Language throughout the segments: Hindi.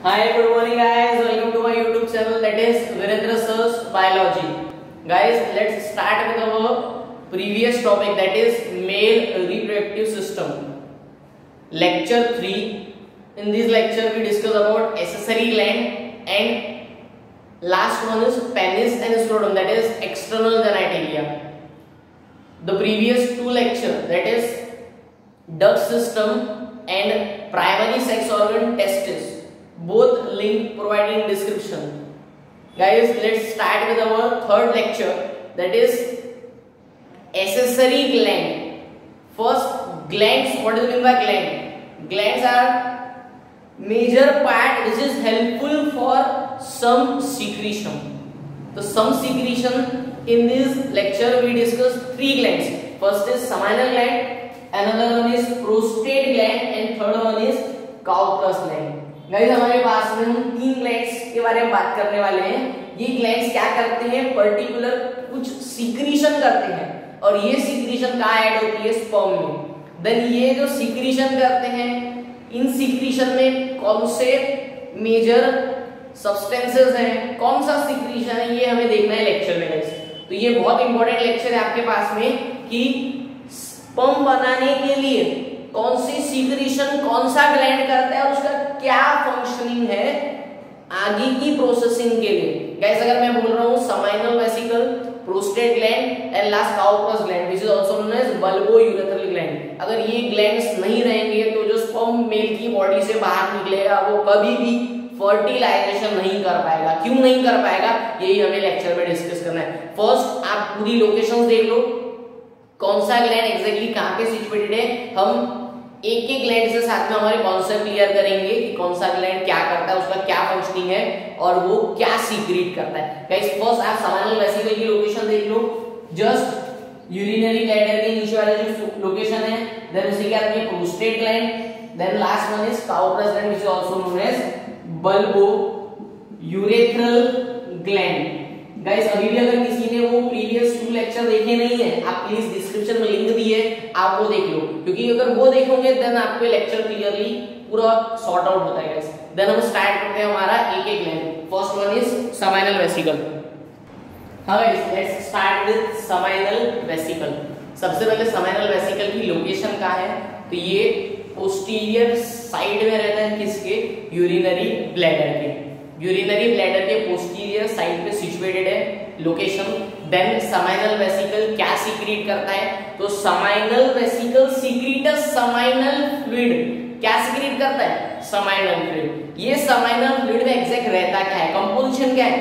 Hi, good morning guys. Welcome to my YouTube channel, that is Virendra Sir's Biology. Guys, let's start with our previous topic, that is male reproductive system. Lecture 3. In this lecture we discuss about accessory gland and last one is penis and scrotum, that is external genitalia. The previous two lecture, that is duct system and primary sex organ testis, both link providing description. Guys, let's start with our third lecture, that is accessory gland. First, glands. What do you mean by gland? Glands are major part which is helpful for some secretion. So some secretion, in this lecture we discuss three glands. First is seminal gland, another one is prostate gland and third one is Cowper's gland. Guys, हमारे पास में हम तीन ग्लैंड्स के बारे में बात करने वाले हैं। ये ग्लैंड्स क्या करते हैं? पर्टिकुलर कुछ सीक्रीशन करते हैं और ये सीक्रीशन कहाँ ऐड होती है? स्पर्म में। देन ये जो सीक्रीशन करते हैं, इन सीक्रीशन में कौन से मेजर सब्सटेंसेस हैं, कौन सा सीक्रीशन है, ये हमें देखना है लेक्चर में गाइस। तो ये बहुत इंपॉर्टेंट लेक्चर है आपके पास में कि स्पर्म बनाने के लिए कौन सी सीक्रेशन कौन सा ग्लैंड करता है और उसका क्या फंक्शनिंग है आगे की प्रोसेसिंग के लिए। गाइस, अगर मैं बोल रहा हूं seminal vesicle, prostate gland and last Cowper's gland, which is also known as bulbourethral gland, अगर ये ग्लैंड्स नहीं रहेंगे तो जो स्पर्म मेल की बॉडी से बाहर निकलेगा वो कभी भी फर्टिलाइजेशन नहीं कर पाएगा। क्यों नहीं कर पाएगा, यही हमें लेक्चर में डिस्कस करना है। फर्स्ट, आप पूरी लोकेशंस देख लो, कौन सा ग्लैंड एग्जैक्टली कहां पे सिचुएटेड है। हम एक एक ग्लैंड से साथ में हमारे कॉन्सेप्ट क्लियर करेंगे कि कौन सा ग्लैंड क्या करता है, उसका क्या फंक्शनिंग है और वो क्या सीक्रेट करता है। गाइस, फर्स्ट आप सेमिनल वेसिकल की लोकेशन देख लो, जस्ट यूरिनरी ब्लैडर के नीचे वाला जो लोकेशन है, देन उसी के आगे prostate gland, then last one is Cowper's gland which is also known as bulbourethral gland. Guys, अभी भी अगर किसी ने वो प्रीवियस टू लेक्चर देखे नहीं है, आप प्लीज डिस्क्रिप्शन में लिंक दिए, आप वो देख लो, क्योंकि अगर वो देखोगे देन आपको लेक्चर क्लियरली पूरा सॉर्ट आउट होता है गाइस। देन हम स्टार्ट करते हैं हमारा एक एक gland. First one is seminal vesicle. हां guys, let's start with seminal vesicle. सबसे पहले सेमिनल वेसिकल की लोकेशन कहां है? तो ये पोस्टीरियर साइड में रहता है किसके? यूरिनरी ब्लैडर के। यूरिनरी ब्लैडर के पोस्टीरियर साइड पे सिचुएटेड है लोकेशन। देन सेमिनल वेसिकल क्या सीक्रेट करता है? तो seminal vesicle secrets seminal fluid. क्या सीक्रेट करता है? Seminal fluid. ये सेमिनल फ्लूइड में एग्जैक्ट रहता क्या है, कंपोजिशन क्या है?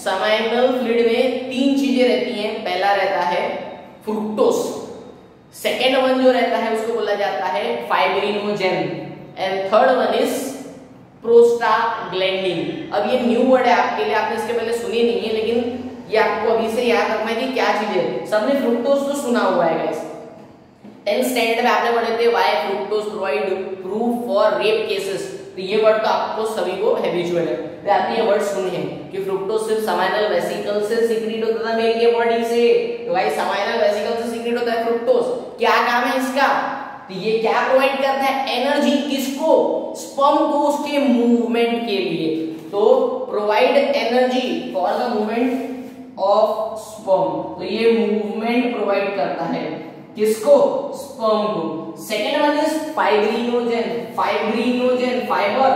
सेमिनल फ्लूइड में तीन चीजें रहती हैं। पहला रहता है फ्रुक्टोज, सेकेंड वन जो रहता है उसको बोला जाता है fibrinogen and third one is prostaglandin. अब ये न्यू वर्ड है आपके लिए, आपने इसके पहले सुनी नहीं है, लेकिन ये आपको अभी से याद रखना है कि क्या चीज है। सबने फ्रुक्टोज तो सुना हुआ है गाइस, 10th स्टैंडर्ड में आपने पढ़े थे why fructose provide proof for rape cases. तो ये वर्ड तो आपको सभी को हैबिचुअल है, तो आपने ये वर्ड सुने हैं कि फ्रुक्टोज सिर्फ सेमिनल वेसिकल से सीक्रेट होता था मेल के बॉडी से। तो गाइस, सेमिनल वेसिकल से सीक्रेट होता है फ्रुक्टोज। क्या काम है इसका? तो ये क्या प्रोवाइड करता है? एनर्जी। किसको? स्पर्म को, उसके मूवमेंट के लिए। तो provide energy for the movement of sperm. तो ये मूवमेंट प्रोवाइड करता है किसको? स्पर्म को। Second one is fibrinogen. Fibrinogen, fibre,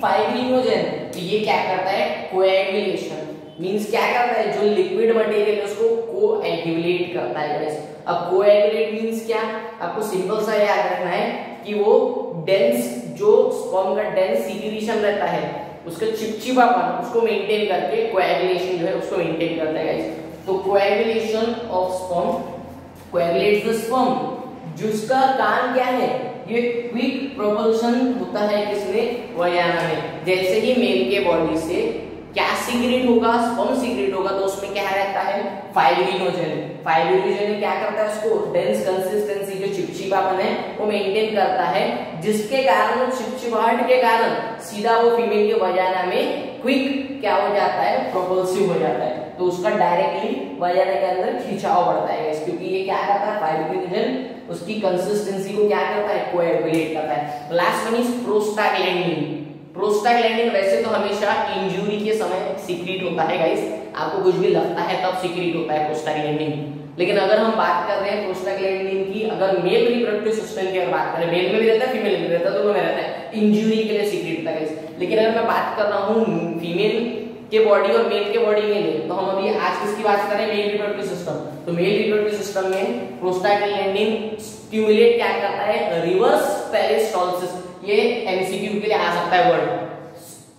fibrinogen. तो ये क्या करता है? कोएगुलेशन। मींस क्या करता है? जो लिक्विड मटेरियल है उसको कोएगुलेट करता है गाइस। अब कोएगुलेट मींस क्या? आपको सिंपल सा याद रखना है कि वो डेंस, जो स्पर्म का डेंस सीक्रेशन रहता है उसका चिपचिपापन, उसको मेंटेन करके कोएगुलेशन जो है उसको मेंटेन करता है गाइस। तो coagulation of sperm, coagulates the sperm, जिसका काम क्या है? ये क्विक प्रोपल्शन होता है किसमें? वजाना में। जैसे ही मेल के बॉडी से क्या सीक्रेट होगा? स्पर्म सीक्रेट होगा, तो उसमें क्या रहता है? फाइब्रिनोजेन। फाइब्रिनोजेन क्या करता है? उसको डेंस कंसिस्टेंसी, जो चिपचिपापन है वो मेंटेन करता है, जिसके कारण चिपचिपाहट के कारण सीधा वो फीमेल के वजाना में क्विक क्या हो जाता है? प्रोपल्सिव हो जाता है। तो उसका डायरेक्टली वजाना के अंदर खिंचाव बढ़ता है, क्योंकि ये क्या करता है? फाइब्रिनोजेन उसकी कंसिस्टेंसी को क्या करता है? कोएगुलेट करता है। Last one is prostaglandin. Prostaglandin वैसे तो हमेशा इंजरी के समय सीक्रेट होता है गाइस, आपको कुछ भी लगता है तब सीक्रेट होता है प्रोस्टाग्लैंडिन। लेकिन अगर हम बात कर रहे हैं प्रोस्टाग्लैंडिन की, अगर मेल रिप्रोडक्टिव सिस्टम की अगर बात करें, मेल में भी रहता है फीमेल में भी रहता है, दोनों में रहता है, इंजरी के लिए सीक्रेट होता है गाइस। लेकिन अगर मैं बात कर रहा हूँ फीमेल के बॉडी और मेल के बॉडी में ले, तो हम अभी आज किसकी बात करें, मेल रिप्रोडक्टिव सिस्टम। तो मेल रिप्रोडक्टिव सिस्टम में प्रोस्टाग्लैंडिन स्टिमुलेट क्या करता है, रिवर्स पेरिस्टालसिस। ये एमसीक्यू के लिए आ सकता है word,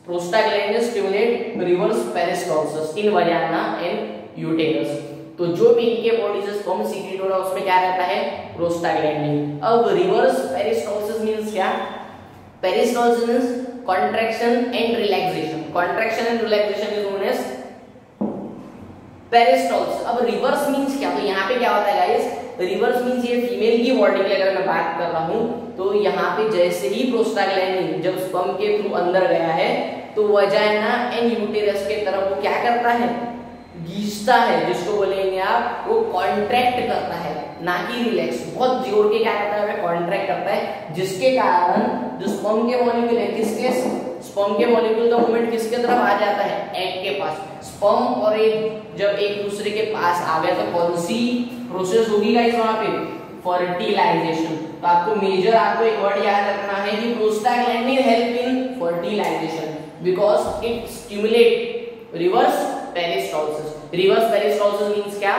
prostaglandin stimulate reverse peristalsis in vagina and uterus. तो जो मेल के बॉडी से स्पर्म सीक्रेट हो रहा है उसमें क्या रहता है, प्रोस्टाग्लैंडिन। अब रिवर्स पेरिस्टालसिस मींस क्या, peristalsis means contraction and relaxation, contraction and relaxation is known as peristalsis। अब रिवर्स मींस क्या, तो यहाँ पे क्या होता है गाइस, रिवर्स मींस ये फीमेल की बॉडी की अगर मैं बात कर रहा हूँ तो यहाँ पे जैसे ही प्रोस्टाग्लैंडिन जब स्पर्म के थ्रू अंदर गया है तो वजाइना एंड यूटेरस के तरफ वो क्या करता है, घिसता है, जिसको बोलेंगे आप वो कॉन्ट्रैक्ट करता है, ना कि रिलैक्स, बहुत जोर के क्या करता है, कॉन्ट्रैक्ट करता है, जिसके कारण जो स्पर्म के मॉलिक्यूल है, किसके, स्पर्म के मॉलिक्यूल का मूवमेंट किसके तरफ आ जाता है, एग के पास। स्पर्म और एग जब एक दूसरे के पास आ गए तो कौन सी प्रोसेस होगी गाइस वहां पे, फर्टिलाइजेशन। तो आपको मेजर आपको एक वर्ड याद रखना है कि prostaglandin help in fertilization because it stimulate reverse peristalsis. Reverse peristalsis means क्या,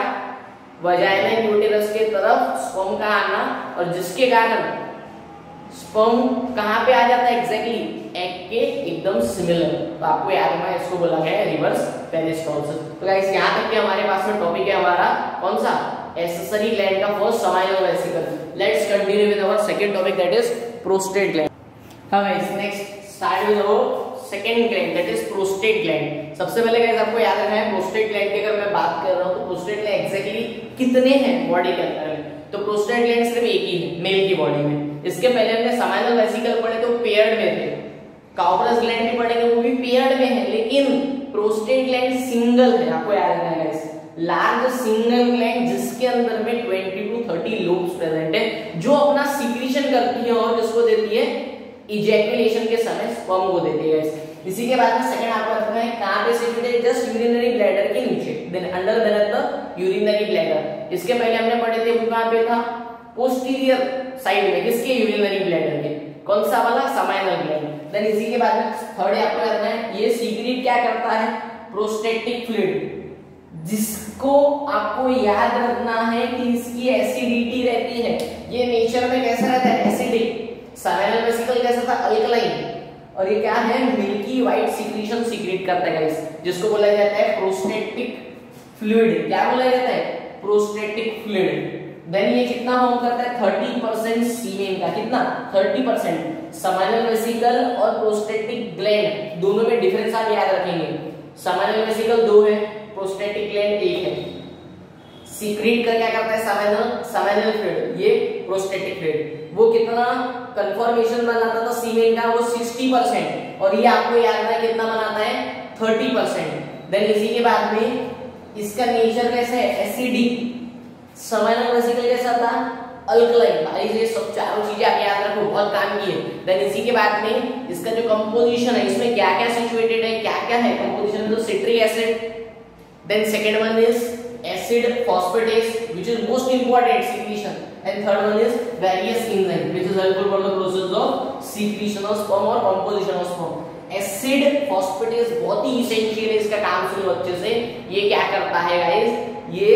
वजाइना यूटेरस के तरफ स्पर्म का आना, और जिसके कारण स्पर्म कहां पे आ जाता है एग्जैक्टली, एग के एकदम सिमिलर। तो आपको याद रखना है, इसको बोला गया है रिवर्स पेरिस्टालसिस। तो गाइस यहां तक के हमारे पास में टॉपिक है हमारा कौन सा, एक्सेसरी ग्लैंड का first seminal vesicle. Let's continue with our second topic that is prostate gland. हां guys, next start with our second gland that is prostate gland. सबसे पहले गाइस आपको याद रखना है प्रोस्टेट ग्लैंड की अगर मैं बात कर रहा हूं तो प्रोस्टेट ग्लैंड एग्जैक्टली कितने हैं बॉडी के अंदर में, तो प्रोस्टेट ग्लैंड सिर्फ एक ही है मेल की बॉडी में। इसके पहले हमने समाइनल वेसिकल पढ़े तो पेयर्ड में थे, काउपरस ग्लैंड भी पढ़ेंगे वो भी पेयर्ड में है, लेकिन प्रोस्टेट ग्लैंड सिंगल है, आपको याद रखना है गाइस, लार्ज सिंगल ग्लैंड जिसके अंदर में 20 to 30 लोब्स प्रेजेंट है, जो अपना सीक्रेशन करती है और जिसको देती है इजैकुलेशन के समय स्पर्म को देती है गाइस। इसी के बाद में सेकंड आपको रखना है कहां पे सिचुएटेड है, जस्ट यूरिनरी ब्लैडर के नीचे, then under the urinary bladder. इसके पहले हमने पढ़े थे वो कहां पे था, पोस्टीरियर साइड में, किसके, यूरिनरी ब्लैडर के, कौन सा वाला, समाइनल ग्लैंड। देन इसी के बाद में थर्ड आपको करना है, ये सीक्रेट क्या करता है, प्रोस्टेटिक फ्लूइड, जिसको आपको याद रखना है कि इसकी एसिडिटी रहती है, ये नेचर में कैसा रहता है, एसिडिक। समाइनल वेसिकल कैसा था, अल्कलाइन, और ये क्या है, मिल्की व्हाइट सीक्रेशन सीक्रेट करता है गाइस, जिसको बोला जाता है प्रोस्टेटिक फ्लूइड। क्या बोला जाता है, प्रोस्टेटिक फ्लूइड। देन ये कितना फॉर्म करता है, 30% सीमेन का, कितना, 30%। समाइनल वेसिकल और प्रोस्टेटिक ग्लैंड दोनों में डिफरेंस आप याद रखेंगे, समाइनल वेसिकल 2 है, प्रोस्टेटिक ग्लैंड 1 है। सीक्रेट का क्या करता है, समाइनल फ्लूइड, ये प्रोस्टेटिक फ्लूइड। वो कितना कंफर्मेशन बनाता था सीमेन का, वो 60%, और ये आपको याद रखना है कितना बनाता है, 30%। देन इसी के बाद में इसका नेचर कैसा है, एसिडिक। समाइनल वेसिकल कैसा था, अल्कलाइन। भाई ये सब चारों चीजें आप याद रखो, बहुत काम की है। देन इसी के बाद में इसका जो कंपोजिशन है, इसमें क्या क्या सिचुएटेड है, क्या क्या है कंपोजिशन में, तो citric acid, then second one is acid phosphatase which is most important secretion, and third one is various enzyme which is helpful for the process of secretion of sperm or composition of sperm. acid phosphatase बहुत ही essential है, इसका काम सुनो अच्छे से। ये क्या करता है गाइस, ये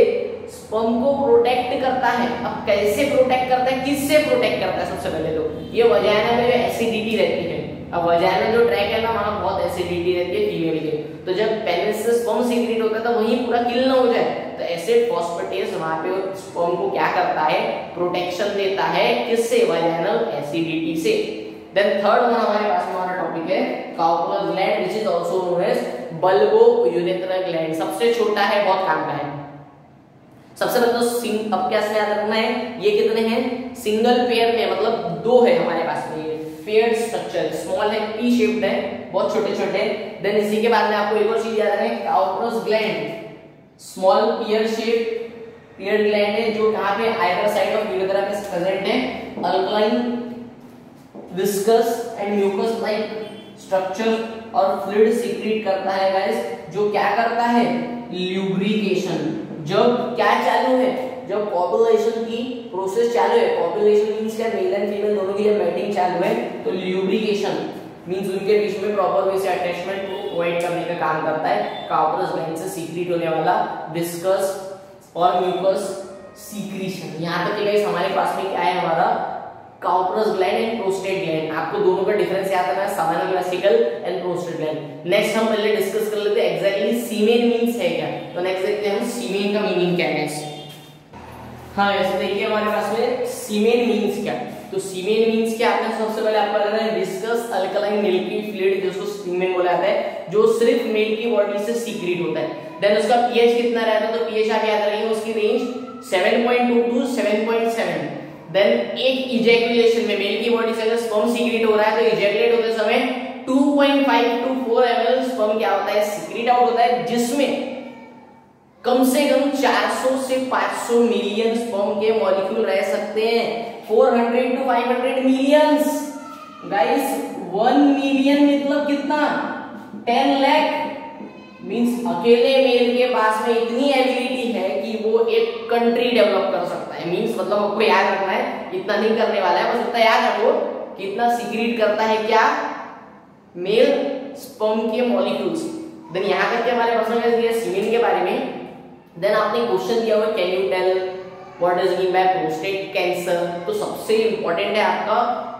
स्पर्म को प्रोटेक्ट करता है। अब कैसे प्रोटेक्ट करता है, किससे प्रोटेक्ट करता है, सबसे पहले तो ये वजाइना में जो एसिडिटी रहती है, अब वजाइना जो ट्रैक है ना वहां बहुत एसिडिटी रहती है फीमेल के, तो जब पेनिस से स्पर्म सीक्रेट होता है तो वहीं पूरा किल ना हो जाए, तो एसिड फॉस्फेटेस वहां पे स्पर्म को क्या करता है, प्रोटेक्शन देता है, किससे, वजाइनल एसिडिटी से। देन थर्ड वन हमारे पास में हमारा टॉपिक है Cowper's gland which is also known as bulbourethral gland. सबसे छोटा है, बहुत काम का है। सबसे पहले तो अब क्या याद रखना है, ये कितने हैं, सिंगल पेयर में, मतलब 2 है हमारे पास में, ये पेयर्ड स्ट्रक्चर, स्मॉल है, पी शेप्ड है, बहुत छोटे छोटे। देन इसी के बाद में आपको एक और चीज याद रखना है, Cowper's gland small pear shape paired gland है, जो कहां पे, आइदर साइड ऑफ यूरेथ्रा में प्रेजेंट है, alkaline, viscous and mucus like structure और फ्लूइड सीक्रेट करता है गाइस, जो क्या करता है, ल्यूब्रिकेशन। जब क्या चालू है, जब कॉपुलेशन की प्रोसेस चालू है, कॉपुलेशन मींस क्या, मेल एंड फीमेल दोनों की जब मैटिंग चालू है, तो ल्यूब्रिकेशन मींस उनके बीच में प्रॉपर वे से अटैचमेंट को प्रोवाइड करने का काम करता है कार्पोरस ग्लैंड से सीक्रेट होने वाला विस्कस और म्यूकस सीक्रेशन। यहां तक गाइस हमारे पास में क्या है, हमारा कार्पोरस ग्लैंड एंड प्रोस्टेट ग्लैंड। आपको दोनों का डिफरेंस याद रखना है, सामान्य vesicle and prostate gland. Next हम पहले डिस्कस कर लेते हैं एग्जैक्टली सीमेन मींस है क्या। तो नेक्स्ट देखते हैं हम सीमेन का मीनिंग क्या है। हाँ ऐसे देखिए हमारे पास में सीमेन मींस क्या। तो सीमेन मींस क्या, आपने सबसे पहले आपको पढ़ना है विस्कस अल्कलाइन मिल्की फ्लूइड, जिसको सीमेन बोला जाता है, जो सिर्फ मेल की बॉडी से सीक्रेट होता है। देन उसका पीएच कितना रहता है, तो पीएच आप याद रखेंगे, उसकी रेंज 7.2 टू 7.7। देन एक इजैकुलेशन में मेल की बॉडी से अगर स्पर्म सीक्रेट हो रहा है, तो इजैकुलेट होते समय 2.5 टू 4 ml स्पर्म क्या होता है, सीक्रेट आउट होता है, जिसमें कम से कम 400 से 500 मिलियन स्पर्म के मॉलिक्यूल रह सकते हैं। 400 टू 500 मिलियंस गाइस, 1 मिलियन मतलब कितना, 10 लाख मींस अकेले मेल के पास में इतनी एबिलिटी है कि वो एक कंट्री डेवलप कर सकता है। मींस मतलब आपको याद रखना है, इतना नहीं करने वाला है, बस इतना याद रखो कि इतना सीक्रेट करता है क्या, मेल स्पर्म के मॉलिक्यूल्स। देन यहां तक के हमारे पर्सन सीमेन के बारे में। देन आपने क्वेश्चन दिया हुआ can you tell what is mean by prostate cancer. तो सबसे इंपॉर्टेंट है आपका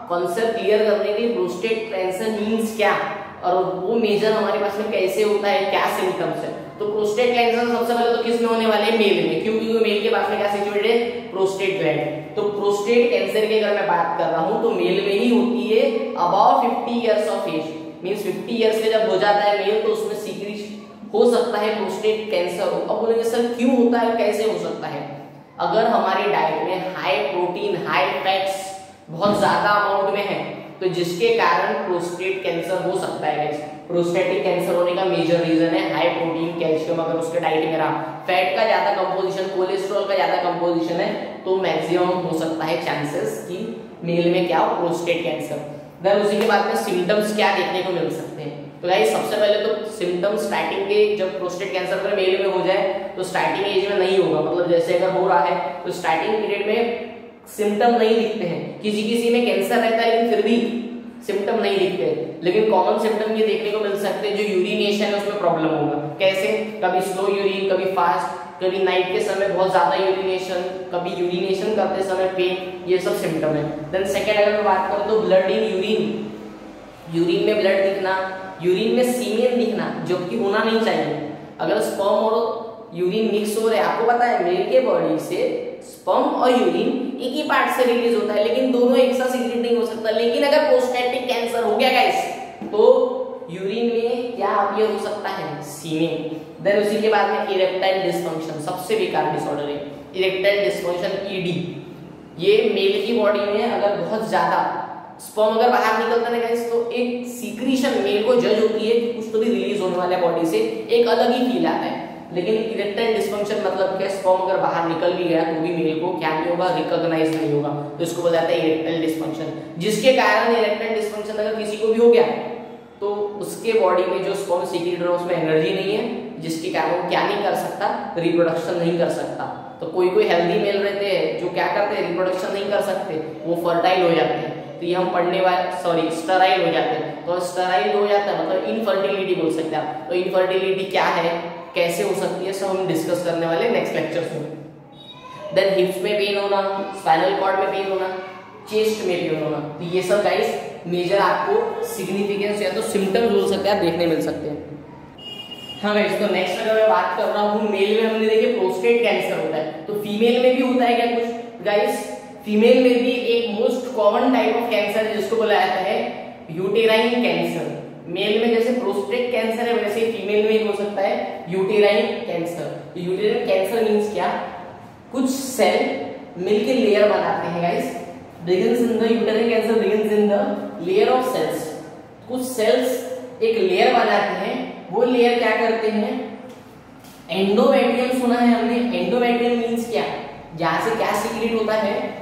कॉन्सेप्ट क्लियर करने के लिए प्रोस्टेट कैंसर मींस क्या और वो मेजर हमारे पास में कैसे होता है, क्या सिम्टम्स है। तो प्रोस्टेट कैंसर सबसे पहले तो किस में होने वाले हैं, मेल में, क्योंकि मेल के पास में क्या सिचुएटेड है, प्रोस्टेट ग्लैंड। तो प्रोस्टेट कैंसर की अगर मैं बात कर रहा हूं तो मेल में ही होती है above 50 years of age. Means 50 years के जब हो जाता है मेल, तो उसमें सीक्रेट हो सकता है प्रोस्टेट कैंसर। अब बोलेंगे सर क्यों होता है, कैसे हो सकता है। अगर हमारी डाइट में हाई प्रोटीन हाई फैट्स बहुत ज्यादा अमाउंट में है, तो जिसके कारण प्रोस्टेट कैंसर हो सकता है। प्रोस्टेटिक कैंसर होने का मेजर रीजन है हाई प्रोटीन कैल्शियम। अगर उसके डाइट में रहा, फैट का ज्यादा कंपोजिशन, कोलेस्ट्रॉल का ज्यादा कंपोजिशन है, तो मैक्सिमम हो सकता है चांसेस कि मेल में क्या हो, प्रोस्टेट कैंसर। देन उसी के बाद में सिम्टम्स क्या देखने को मिल सकते हैं। तो गाइस सबसे पहले तो सिम्टम्स स्टार्टिंग के, जब प्रोस्टेट कैंसर अगर मेल में हो जाए तो स्टार्टिंग एज में नहीं होगा, मतलब जैसे अगर हो रहा है तो स्टार्टिंग पीरियड में सिम्टम नहीं दिखते हैं। किसी किसी में कैंसर रहता है लेकिन फिर भी सिम्टम नहीं दिखते, लेकिन कॉमन सिम्टम ये देखने को मिल सकते हैं, जो यूरिनेशन है उसमें प्रॉब्लम होगा। कैसे, कभी स्लो यूरिन, कभी फास्ट, कभी नाइट के समय बहुत ज्यादा यूरिनेशन, कभी यूरिनेशन करते समय पेन, ये सब सिम्टम है। देन सेकंड अगर मैं बात करूं तो ब्लड इन यूरिन, यूरिन में ब्लड दिखना, यूरिन में सीमेन दिखना, जो कि होना नहीं चाहिए। अगर स्पर्म और यूरिन मिक्स हो रहे, आपको पता है मेल के बॉडी से स्पर्म और यूरिन एक ही पार्ट से रिलीज होता है, लेकिन दोनों एक साथ सीक्रेट नहीं हो सकता। लेकिन अगर प्रोस्टेटिक कैंसर हो गया गाइस, तो यूरिन में क्या अपीयर हो सकता है, सीमेन। देन उसी के बाद में इरेक्टाइल डिसफंक्शन, सबसे बेकार डिसऑर्डर है इरेक्टाइल डिसफंक्शन, ईडी। ये मेल की बॉडी में अगर बहुत ज्यादा स्पर्म अगर बाहर निकलता है गाइस, तो एक सीक्रेशन मेल को जज होती है कि कुछ तो भी रिलीज होने वाला है बॉडी से, एक अलग ही फील आता है। लेकिन इरेक्टाइल डिसफंक्शन मतलब क्या, स्पर्म अगर बाहर निकल भी गया तो भी मेल को क्या नहीं होगा, रिकॉग्नाइज नहीं होगा, तो इसको बोला जाता है इरेक्टाइल डिसफंक्शन। जिसके कारण इरेक्टाइल डिसफंक्शन अगर किसी को भी हो गया, तो उसके बॉडी में जो स्पर्म सीक्रेट हो रहा है उसमें एनर्जी नहीं है, जिसके कारण वो क्या नहीं कर सकता, रिप्रोडक्शन नहीं कर सकता। तो कोई कोई हेल्दी मेल रहते हैं जो क्या करते हैं, रिप्रोडक्शन नहीं कर सकते, वो फर्टाइल हो जाते हैं। तो ये हम पढ़ने वाले स्टराइल हो जाते हैं। तो स्टराइल हो जाता है मतलब इनफर्टिलिटी बोल सकते हैं आप। तो इनफर्टिलिटी क्या है, कैसे हो सकती है, सब हम डिस्कस करने वाले नेक्स्ट लेक्चर्स में। देन हिप्स में पेन होना, स्पाइनल कॉर्ड में पेन होना, चेस्ट में पेन होना, तो ये सब गाइस मेजर आपको सिग्निफिकेंस या तो सिम्टम्स बोल सकते हैं, देखने मिल सकते हैं। हाँ गाइस, तो नेक्स्ट अगर मैं बात कर रहा हूँ, मेल में हमने देखे प्रोस्टेट कैंसर होता है, तो फीमेल में भी होता है क्या कुछ गाइस। फीमेल में भी एक most common type of cancer जिसको बोला जाता है यूटेराइन कैंसर। मेल में जैसे प्रोस्टेट कैंसर है, वैसे ही फीमेल में एक हो सकता है uterine cancer. Uterine cancer means क्या, कुछ सेल मिलकर लेयर बनाते हैं guys. Begins in the uterine cancer begins in the layer of cells. कुछ सेल्स एक लेयर बनाते हैं, वो लेयर क्या करते हैं, एंडोमेट्रियम सुना है हमने। एंडोमेट्रियम मींस क्या, जहां से क्या सीक्रेट होता है,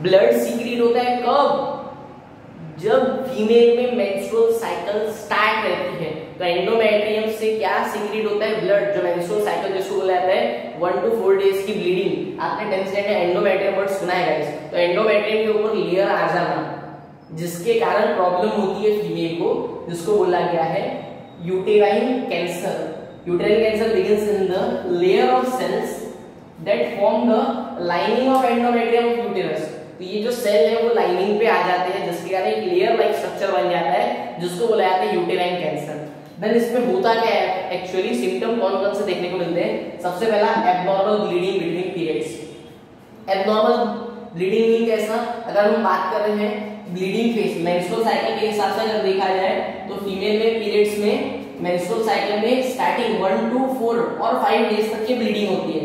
ब्लड सीक्रेट होता है। कब, जब फीमेल में मेंस्ट्रुअल साइकिल स्टार्ट रहती है तो एंडोमेट्रियम से क्या सीक्रेट होता है, ब्लड। जो मेंस्ट्रुअल साइकिल जिसको बोला जाता है 1 to 4 डेज की ब्लीडिंग, आपने 10th स्टैंडर्ड में एंडोमेट्रियम वर्ड सुना है गाइस। तो एंडोमेट्रियम के ऊपर लेयर आ जाना जिसके कारण प्रॉब्लम होती है फीमेल को, जिसको बोला गया है uterine cancer. Uterine cancer begins in the layer of cells that form the lining of endometrium of uterus. तो ये जो सेल है वो लाइनिंग पे आ जाते हैं जिसके कारण एक लेयर लाइक स्ट्रक्चर बन जाता है जिसको बोला जाता है यूटेराइन कैंसर। देन इसमें होता क्या है, एक्चुअली सिम्टम कौन कौन से देखने को मिलते हैं। सबसे पहला abnormal bleeding between periods. Abnormal bleeding mean कैसा, अगर हम बात कर रहे हैं ब्लीडिंग फेज मेंस्ट्रुअल साइकिल के हिसाब से अगर देखा जाए तो फीमेल में पीरियड्स में मेंस्ट्रुअल साइकिल में स्टार्टिंग 1 to 4 और 5 डेज तक की ब्लीडिंग होती है।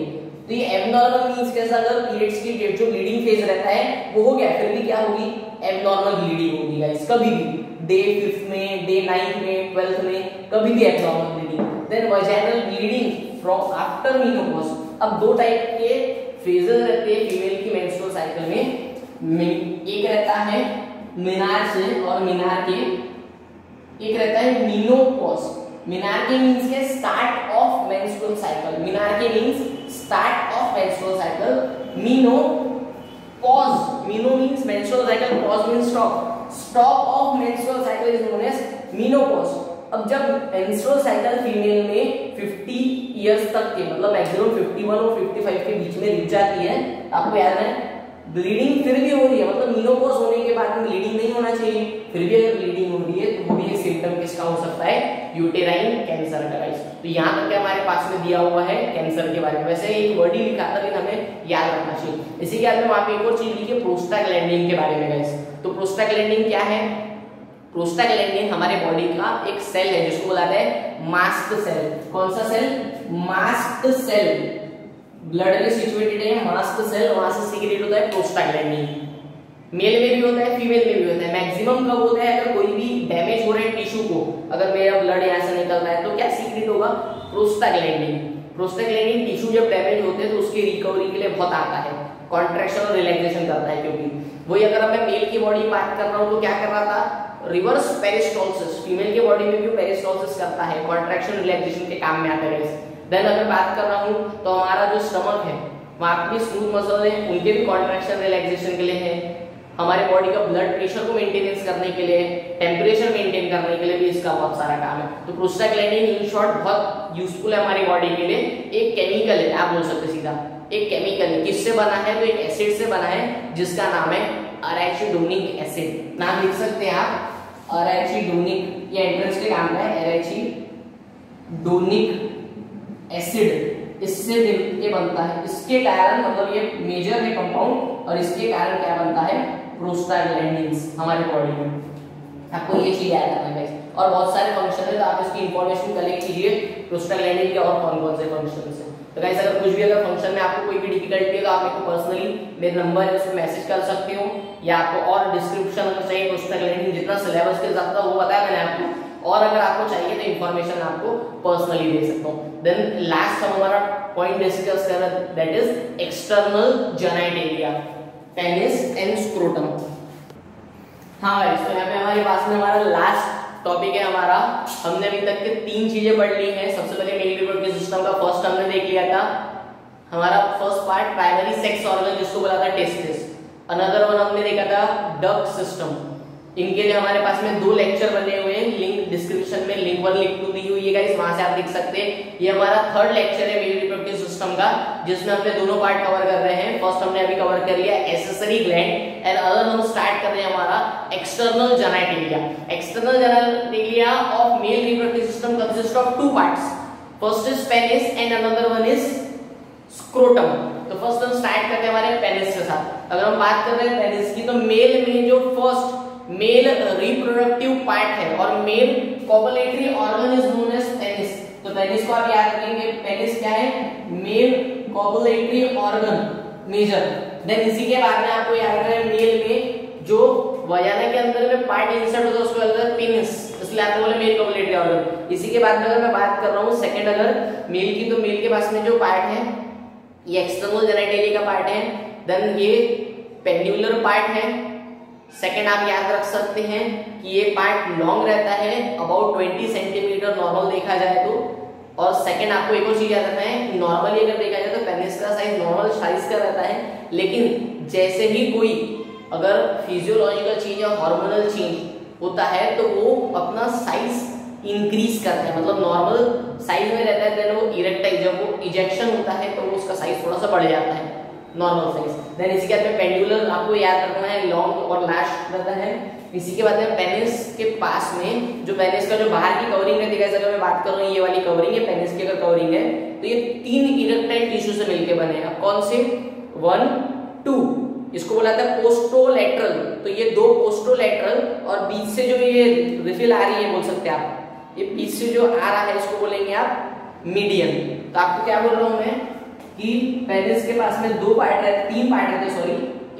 तो ये एब्नॉर्मल मींस कैसा, अगर पीरियड्स की जो ब्लीडिंग फेज रहता है वो हो गया, फिर भी क्या होगी, एब्नॉर्मल ब्लीडिंग होगी गाइस। कभी भी डे 5th में, डे 9th में, 12th में कभी भी abnormal bleeding. Then vaginal bleeding from after menopause. अब दो टाइप के फेजेस रहते हैं फीमेल की मेंस्ट्रुअल साइकिल में, एक रहता है मिनार से और मिनार के, एक रहता है मेनोपॉज। मिनार के मींस के start of menstrual cycle, menarche के means start of menstrual cycle. Menopause, meno means menstrual cycle, pause means stop, stop of menstrual cycle is known as menopause. अब जब मेंस्ट्रुअल साइकिल फीमेल में 50 इयर्स तक के मतलब मैक्सिमम 51 और 55 के बीच में रुक जाती है, आपको याद है ब्लीडिंग फिर भी हो रही है, मतलब मेनोपॉज होने के बाद में ब्लीडिंग नहीं होना चाहिए, फिर भी अगर ब्लीडिंग हो रही है तो वो भी एक सिम्टम किसका हो सकता है, यूटेराइन कैंसर का गाइस। तो यहाँ तक हमारे पास में दिया हुआ है कैंसर के बारे में। वैसे एक वर्ड ही लिखा था लेकिन हमें याद रखना चाहिए। इसी के बाद में वहां पे एक और चीज लिखी है प्रोस्टाग्लैंडिन के बारे में गाइस। तो प्रोस्टाग्लैंडिन क्या है, प्रोस्टाग्लैंडिन हमारे बॉडी का एक सेल है जिसको बोला जाता है मास्ट सेल। कौन सा सेल, मास्ट सेल। ब्लड में सिचुएटेड है मास्ट सेल, वहां से सीक्रेट होता है प्रोस्टाग्लैंडिन। मेल में भी होता है, फीमेल में भी होता है। मैक्सिमम कब होता है, अगर कोई भी डैमेज हो रहा है टिश्यू को, अगर मेरा ब्लड यहाँ से निकल रहा है तो क्या सीक्रेट होगा, प्रोस्टाग्लैंडिन। प्रोस्टाग्लैंडिन टिश्यू जब डैमेज होते हैं तो उसकी रिकवरी के लिए बहुत आता है, कॉन्ट्रैक्शन और रिलैक्सेशन करता है। क्योंकि वही अगर मैं मेल की बॉडी बात कर रहा हूँ तो क्या कर रहा था, रिवर्स पेरिस्टोल्सिस। फीमेल की बॉडी में भी पेरिस्टोल्सिस करता है, कॉन्ट्रैक्शन रिलैक्सेशन के काम में आता है। देन अगर बात कर रहा हूँ तो हमारा जो स्टमक है वहां पे स्मूथ मसल है, उनके भी कॉन्ट्रैक्शन रिलैक्सेशन के लिए है। हमारे बॉडी का ब्लड प्रेशर को मेंटेनेंस करने के लिए, टेम्परेचर मेंटेन करने के लिए भी इसका बहुत सारा काम है। तो प्रोस्टाग्लैंडिन इन शॉर्ट बहुत यूजफुल है हमारी बॉडी के लिए। एक केमिकल है, आप बोल सकते सीधा एक केमिकल है। किससे बना है, तो एक एसिड से बना है जिसका नाम है एराचिडोनिक एसिड। नाम लिख सकते हैं आप, एराचिडोनिक, ये एंट्रेंस के काम का है, एराचिडोनिक एसिड। इससे ये बनता है, इसके कारण मतलब ये मेजर है कंपाउंड और इसके कारण क्या बनता है, प्रोस्टाग्लैंडिन्स हमारे बॉडी में। आपको ये चीज याद रखना है। और बहुत सारे फंक्शन है तो आप इसकी इंफॉर्मेशन कलेक्ट कीजिए प्रोस्टाग्लैंडिन के और कौन कौन से फंक्शन है। तो गाइस अगर कुछ भी अगर फंक्शन में आपको कोई भी डिफिकल्टी है तो आप मेरे को पर्सनली मेरा नंबर है उसमें मैसेज कर सकते हो, या आपको और डिस्क्रिप्शन में चाहिए प्रोस्टाग्लैंडिन जितना सिलेबस के हिसाब से वो बताया मैंने आपको, और अगर आपको चाहिए तो इन्फॉर्मेशन आपको पर्सनली दे सकता हूँ। देन लास्ट हम हमारा पॉइंट डिस्कस कर रहे हैं, that is external genitalia, penis and scrotum. हाँ गाइस, तो यहाँ पे हमारे पास में हमारा लास्ट टॉपिक है हमारा। हमने अभी तक के 3 चीजें पढ़ ली हैं। सबसे पहले मेल रिप्रोडक्टिव सिस्टम का फर्स्ट हमने देख लिया था, हमारा first part primary sex organ जिसको बोला था टेस्टिस। अनदर वन हमने देखा था डक्ट सिस्टम। इनके लिए हमारे पास में 2 लेक्चर बने हुए हैं, लिंक डिस्क्रिप्शन में लिंक 1 लिंक 2 दी हुई है गाइस, वहां से आप देख सकते हैं। ये हमारा 3rd लेक्चर है मेल रिप्रोडक्टिव सिस्टम का, जिसमें हमने दोनों पार्ट कवर कर रहे हैं। फर्स्ट हमने अभी कवर कर लिया एक्सेसरी ग्लैंड एंड अदर हम स्टार्ट कर रहे हैं हमारा external genitalia. External genitalia of male reproductive system consist of 2 parts, first is penis and another one is scrotum. तो फर्स्ट हम स्टार्ट करते हैं हमारे पेनिस के साथ। अगर हम बात कर रहे हैं पेनिस की, तो मेल में जो फर्स्ट मेल रिप्रोडक्टिव पार्ट है और male copulatory organ is known as penis. तो पेनिस को आप याद रखेंगे, पेनिस क्या है, male copulatory organ major. Then इसी के बाद में आपको याद रखना है मेल में जो वजाना के अंदर में पार्ट इंसर्ट होता है उसको बोलते हैं पेनिस, इसलिए आपको बोले मेल कोपुलेटरी ऑर्गन। इसी के बाद में अगर मैं बात कर रहा हूँ सेकंड अगर मेल की, तो मेल के पास में जो पार्ट है ये एक्सटर्नल जेनिटलिया का पार्ट है। देन ये पेंडिकुलर पार्ट है, सेकंड आप याद रख सकते हैं कि ये पार्ट लॉन्ग रहता है, अबाउट 20 सेंटीमीटर नॉर्मल देखा जाए तो। और सेकंड आपको एक और चीज याद रखना है, नॉर्मली अगर देखा जाए तो पेनिस का साइज नॉर्मल साइज का रहता है, लेकिन जैसे ही कोई अगर फिजियोलॉजिकल चेंज या हार्मोनल चेंज होता है तो वो अपना साइज इंक्रीज करता है, मतलब नॉर्मल साइज में रहता है, देन वो इरेक्टाइल, जब वो इजेक्शन होता है तो वो उसका साइज थोड़ा सा बढ़ जाता है, नॉर्मल साइज। देन इसी के बाद में पेंडुलर आपको याद रखना है, लॉन्ग और लैश रहता है। इसी के बाद में पेनिस के पास में जो पेनिस का जो बाहर की कवरिंग रहती है, अगर मैं बात कर रहा हूँ ये वाली कवरिंग है, पेनिस की अगर कवरिंग है तो ये 3 इरेक्टाइल टिश्यू से मिलकर बने हैं। अब कौन से? 1, 2, इसको बोला था पोस्टोलेटरल, तो ये 2 पोस्टोलेटरल, और बीच से जो ये रिफिल आ रही है बोल सकते हैं आप, ये बीच से जो आ रहा है इसको बोलेंगे आप मीडियन। तो आपको क्या बोल रहा हूं मैं कि पेनिस के पास में 2 पार्ट रहते, 3 पार्ट रहते सॉरी,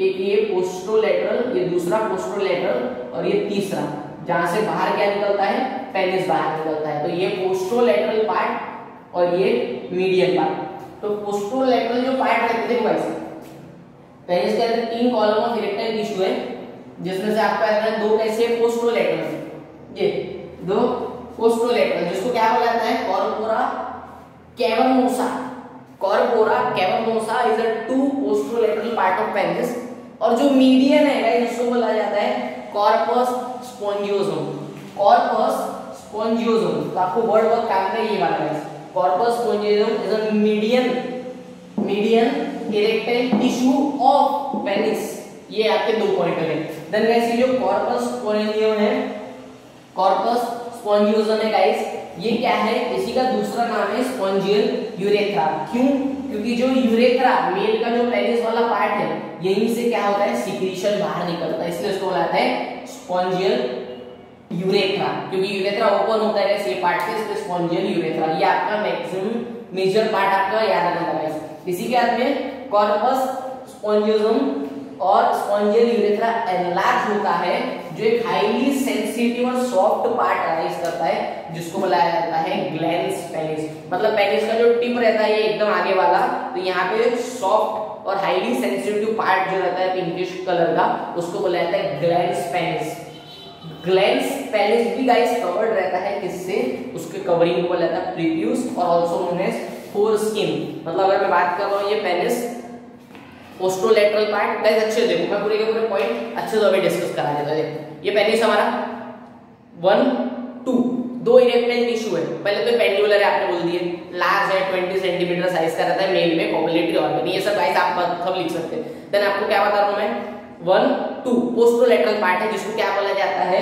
एक ये पोस्टोलेटरल, ये दूसरा पोस्टोलेटरल, और ये तीसरा जहां से बाहर क्या निकलता है, पेनिस बाहर निकलता है। तो ये पोस्टोलेटरल पार्ट और ये मीडियन पार्ट। तो पोस्टोलेटरल जो पार्ट रहते थे वैसे पेनिस के अंदर 3 कॉलम ऑफ इरेक्टाइल टिश्यू है, जिसमें से आपको याद है 2 कैसे पोस्टोलेटरल, ये 2 पोस्टोलेटरल, जिसको क्या बोला जाता है, corpora cavernosa. Corpora cavernosa is a 2 posterolateral part of penis. और जो मीडियन है गाइस उसको बोला जाता है कॉर्पस स्पोंजियोसम। कॉर्पस स्पोंजियोसम, तो आपको वर्ड बहुत काम का ये वाला है, corpus spongiosum is a median erectile tissue of penis. ये आपके 2 पॉइंट है। देन गाइस ये जो कॉर्पस स्पोंजियोसम है, कॉर्पस स्पोंजियोसम है गाइस, ये क्या है, इसी का दूसरा नाम है स्पोंजियल यूरेथ्रा। क्यों? क्योंकि जो यूरेथ्रा मेल का जो पेनिस वाला पार्ट है, यहीं से क्या होता है, सिक्रीशन बाहर निकलता है, इसलिए इसको बोला जाता है स्पोंजियल यूरेथ्रा। क्योंकि यूरेथ्रा ओपन होता है ये पार्ट से, इसलिए स्पोंजियल यूरेथ्रा। ये आपका मैक्सिमम मेजर पार्ट आपका याद रखना है। इसी के बाद में कॉर्पस स्पोंजियोसम और स्पोंजियल यूरेथ्रा एनलार्ज होता है, जो एक हाईली सेंसिटिव और सॉफ्ट पार्ट अराइज करता है, जिसको बुलाया जाता है ग्लैंस पेनिस। मतलब पेनिस का जो टिप रहता है ये एकदम आगे वाला, तो यहाँ पे सॉफ्ट और हाईली सेंसिटिव पार्ट जो रहता है पिंकिश कलर का, उसको बुलाया जाता है ग्लैंस पेनिस। ग्लैंस पेनिस भी गाइस कवर्ड रहता है किससे, उसके कवरिंग को बोला जाता है प्रीप्यूस और आल्सो नोन एज फोरस्किन। मतलब अगर मैं बात कर रहा हूँ ये पेनिस पोस्टोलेटरल पार्ट, गाइस अच्छे देखो, मैं पूरे के पूरे पॉइंट अच्छे से अभी डिस्कस करा देता हूं। ये पेनिस हमारा 1, 2 2 इरेक्टाइल टिश्यू है। पहले तो पेंडुलर है, आपने बोल दिए, लार्ज है, 20 सेंटीमीटर साइज का रहता है, मेल में कोपुलेटरी ऑर्गन, ये सब गाइस आप सब लिख सकते हैं। देन आपको क्या बता रहा हूं मैं, 1, 2 पोस्टोलेटरल पार्ट है, जिसको क्या बोला जाता है,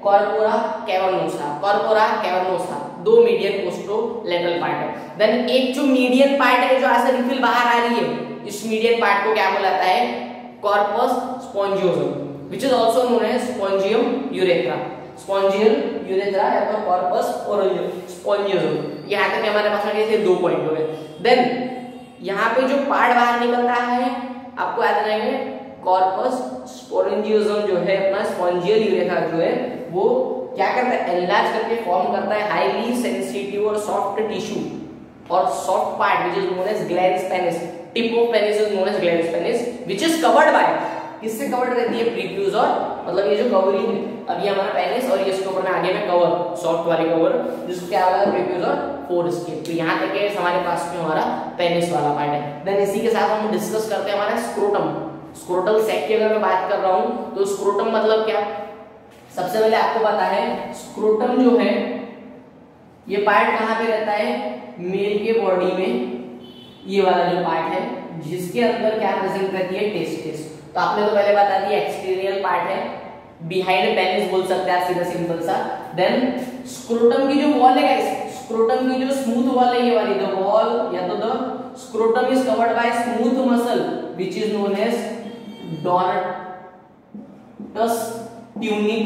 corpora cavernosa. Corpora cavernosa 2 median posterolateral part है। देन एक जो मीडियन पार्ट है जो ऐसे रिफिल बाहर आ रही है, इस मीडियन पार्ट को क्या बोला जाता है, corpus spongiosum, which is also known as spongy urethra. Spongy urethra या तो कॉर्पस स्पोंजियोसम। यहां तक हमारे पास ये 2 पॉइंट हो गए। देन यहां पे जो पार्ट बाहर निकल रहा है, आपको याद रहेंगे, कॉर्पस स्पोंजियोसम जो है अपना स्पोंजियल यूरेथ्रा जो है वो क्या करता है, एनलार्ज करके फॉर्म करता है हाईली सेंसिटिव और सॉफ्ट टिश्यू और soft part which is known as glans penis. Tip of penis is known as glans penis, which is covered by, किससे कवर्ड रहती है, प्रीप्यूस, और मतलब ये जो कवरिंग है, अब ये हमारा पेनिस और ये इसके ऊपर में आगे में कवर, सॉफ्ट वाले कवर, जिसको क्या बोला है, प्रीप्यूस और फोरस्किन। तो यहाँ तक है हमारे पास में हमारा पेनिस वाला पार्ट है। देन इसी के साथ हम डिस्कस करते हैं हमारा स्क्रोटम। स्क्रोटल सैक की अगर मैं बात कर रहा हूँ तो स्क्रोटम मतलब क्या, सबसे पहले आपको पता है स्क्रोटम जो है ये पार्ट कहाँ पे रहता है, मेल के बॉडी में, ये वाला जो पार्ट है जिसके अंदर क्या प्रेजेंट रहती है, टेस्टिस। तो आपने तो पहले बता दिया एक्सटीरियर पार्ट है, बिहाइंड पेनिस बोल सकते हैं आप सीधा सिंपल सा। देन स्क्रोटम की जो वॉल है, स्क्रोटम की जो स्मूथ वॉल है ये वाली, द वॉल या तो the scrotum is covered by smooth muscle which is known as dartos tunic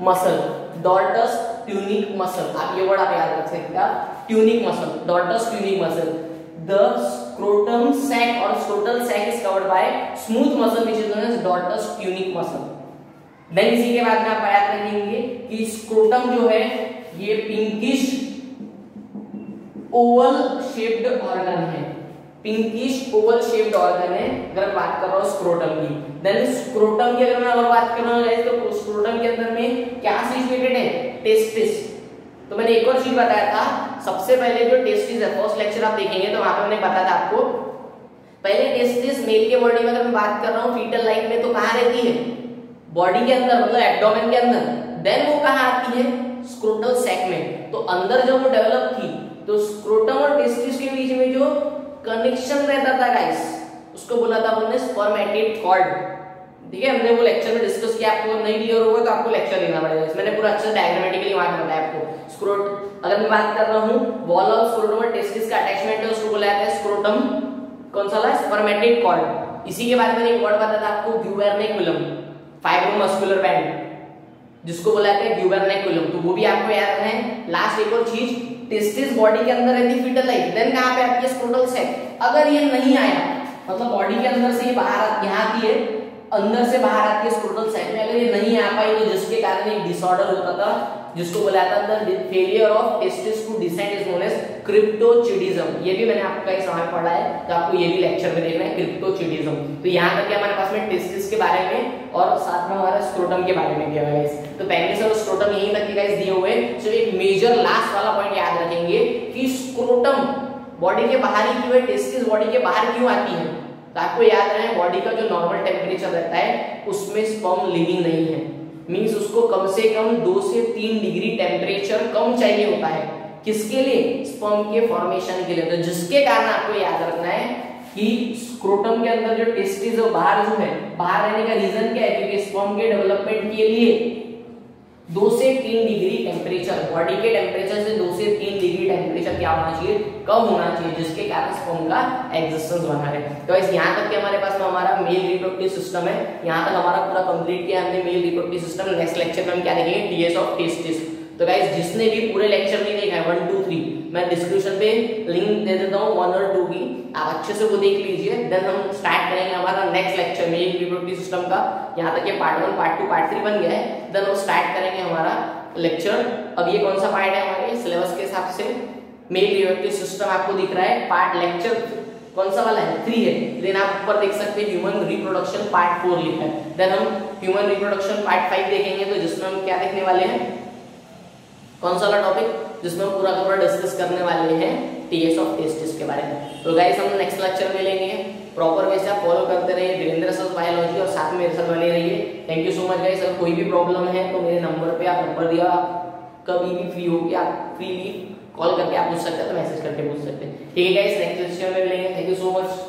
muscle. Dartos tunic muscle, आप ये वर्ड आप याद रख सकते हैं, tunic muscle, dartos tunic muscle. The scrotum sac और scrotal sac is covered by smooth muscle which is known as dartos tunic muscle. Then इसी के बाद में आप याद रखेंगे कि स्क्रोटम जो है ये पिंकिश ओवल शेप्ड ऑर्गन है। पिंकिश ओवल शेप्ड ऑर्गन है अगर मैं बात कर रहा हूँ स्क्रोटम की। देन स्क्रोटम की अगर मैं और बात कर रहा हूँ गाइस तो स्क्रोटम के अंदर में क्या सिचुएटेड है, टेस्टिस। तो मैंने एक और चीज बताया था, सबसे पहले जो टेस्टिस है, फर्स्ट लेक्चर आप देखेंगे तो वहां पे मैंने बताया था आपको, पहले टेस्टिस मेल के बॉडी में अगर मैं बात कर रहा हूँ फीटल लाइफ में तो कहाँ रहती है, बॉडी के अंदर, मतलब एब्डोमेन के अंदर। देन वो कहाँ आती है, स्क्रोटल सैक में। तो अंदर जब वो डेवलप थी तो स्क्रोटम और टेस्टिस के बीच में जो कनेक्शन रहता था गाइस, उसको बोला था हमने स्पर्मेटिड कॉर्ड। ठीक है, हमने वो लेक्चर में डिस्कस किया, आपको नहीं क्लियर होगा तो आपको लेक्चर देना पड़ेगा। मैंने पूरा अच्छे से डायग्रामेटिकली वहां पे बताया आपको। स्क्रोट अगर मैं बात कर रहा हूं वॉल ऑफ स्क्रोटम और टेस्टिस का अटैचमेंट है, उसको बोला जाता है स्क्रोटम कौन सा, स्पर्मेटिड कॉर्ड। इसी के बारे में एक वर्ड बताया था आपको, ग्यूबर्नेकुलम, फाइब्रोमस्कुलर बैंड, जिसको बोला जाता है ग्यूबर्नेकुलम, तो वो भी आपको याद रखना है। लास्ट एक और चीज, टेस्टिस बॉडी के अंदर रहती है फीटल लाइफ, देन कहां पे आती है, स्क्रोटल सैक। अगर ये नहीं आया, मतलब बॉडी के अंदर से ये बाहर यहां आती है, अंदर से बाहर आती है स्क्रोटल सैक में, अगर ये नहीं आ पाई तो जिसके कारण एक डिसऑर्डर होता था जिसको बोला जाता था failure of testis to descend is known as cryptorchidism. ये भी मैंने आपको कई समय पढ़ा है, तो आपको ये भी लेक्चर में देखना है, क्रिप्टोचिडिज्म। तो यहाँ तक हमारे पास में टेस्टिस के बारे में और साथ में हमारा स्क्रोटम के बारे में दिया हुआ है। तो पेनिस और स्क्रोटम यहीं तक गाइस दिए हुए। सिर्फ एक मेजर लास्ट वाला पॉइंट याद रखेंगे कि स्क्रोटम बॉडी के बाहर ही क्यों है, टेस्टिस बॉडी के बाहर क्यों आती है। तो आपको याद रहे बॉडी का जो नॉर्मल टेम्परेचर रहता है उसमें स्पर्म लिविंग नहीं है, मींस उसको कम से कम 2 से 3 डिग्री टेम्परेचर कम चाहिए होता है, किसके लिए, स्पर्म के फॉर्मेशन के लिए। तो जिसके कारण आपको याद रखना है कि स्क्रोटम के अंदर जो टेस्टिस है बाहर जो है, बाहर रहने का रीजन क्या है, क्योंकि स्पर्म के डेवलपमेंट के लिए 2 से 3 डिग्री टेम्परेचर, बॉडी के टेम्परेचर से 2 से 3 डिग्री टेम्परेचर क्या होना चाहिए, कम होना चाहिए, जिसके कारण स्पर्म का एग्जिस्टेंस बना रहे। तो इस यहाँ तक के हमारे पास में हमारा मेल रिप्रोडक्टिव सिस्टम है, यहाँ तक हमारा पूरा कंप्लीट किया हमने male reproductive system. Next lecture में हम क्या देखेंगे, टीएस ऑफ टेस्टिस। तो गाइस जिसने भी पूरे लेक्चर नहीं देखा है 1 2 3, मैं डिस्क्रिप्शन पे लिंक दे देता हूँ 1 और 2 की, आप अच्छे से वो देख लीजिए। देन हम स्टार्ट करेंगे हमारा next lecture male reproductive system का। यहाँ तक ये पार्ट 1 पार्ट 2 पार्ट 3 बन गया है। देन हम स्टार्ट करेंगे हमारा लेक्चर। अब ये कौन सा पार्ट है हमारे सिलेबस के हिसाब से, मेल रिप्रोडक्टिव सिस्टम आपको दिख रहा है, पार्ट लेक्चर कौन सा वाला है, 3 है। देन आप ऊपर देख सकते हैं ह्यूमन रिप्रोडक्शन पार्ट 4 लिखा है। देन हम ह्यूमन रिप्रोडक्शन पार्ट 5 देखेंगे, तो जिसमें हम क्या देखने वाले हैं, कौन सा वाला टॉपिक, जिसमें हम पूरा का पूरा डिस्कस करने वाले हैं टीएस ऑफ टेस्टिस के बारे में। तो गाइस हम नेक्स्ट लेक्चर में लेंगे, प्रॉपर वे से आप फॉलो करते रहिए वीरेंद्र सर बायोलॉजी, और साथ में मेरे साथ बने रहिए। Thank you so much guys. अगर कोई भी प्रॉब्लम है तो मेरे नंबर पे आप नंबर दिया, कभी भी फ्री हो कि आप फ्रीली कॉल करके आप पूछ सकते हैं, तो मैसेज करके पूछ सकते हैं। ठीक है गाइस, नेक्स्ट लेक्चर में मिलेंगे। Thank you so much.